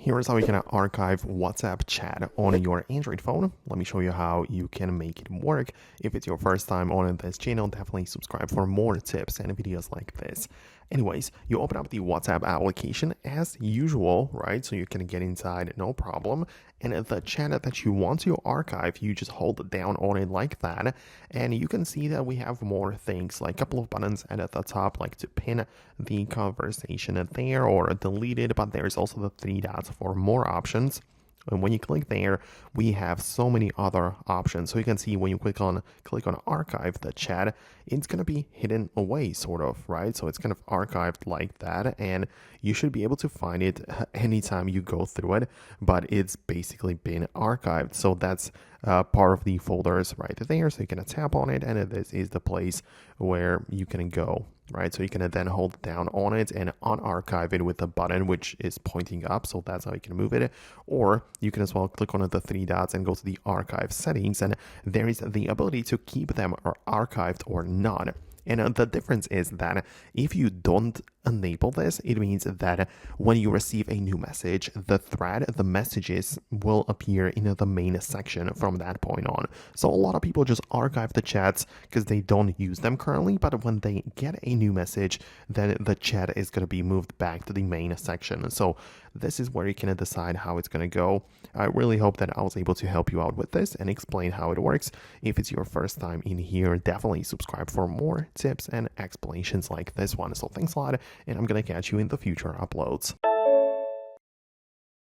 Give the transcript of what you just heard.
Here's how you can archive WhatsApp chat on your Android phone. Let me show you how you can make it work. If it's your first time on this channel, definitely subscribe for more tips and videos like this. Anyways, you open up the WhatsApp application as usual, right? So you can get inside, no problem. And the chat that you want to archive, you just hold down on it like that. And you can see that we have more things, like a couple of buttons at the top, like to pin the conversation there or delete it. But there's also the three dots for more options. And when you click there, we have so many other options. So you can see when you click on archive the chat, it's going to be hidden away sort of, right? So it's kind of archived like that, and you should be able to find it anytime you go through it, but it's basically been archived. So that's part of the folders right there. So you can tap on it, and this is the place where you can go, right? So you can then hold down on it and unarchive it with the button which is pointing up. So that's how you can move it. Or you can as well click on the three dots and go to the archive settings, and there is the ability to keep them archived or not. And the difference is that if you don't enable this, it means that when you receive a new message, the messages will appear in the main section from that point on. So a lot of people just archive the chats because they don't use them currently, but when they get a new message, then the chat is going to be moved back to the main section. So this is where you can decide how it's going to go. I really hope that I was able to help you out with this and explain how it works. If it's your first time in here, definitely subscribe for more tips and explanations like this one. So thanks a lot, and I'm going to catch you in the future uploads.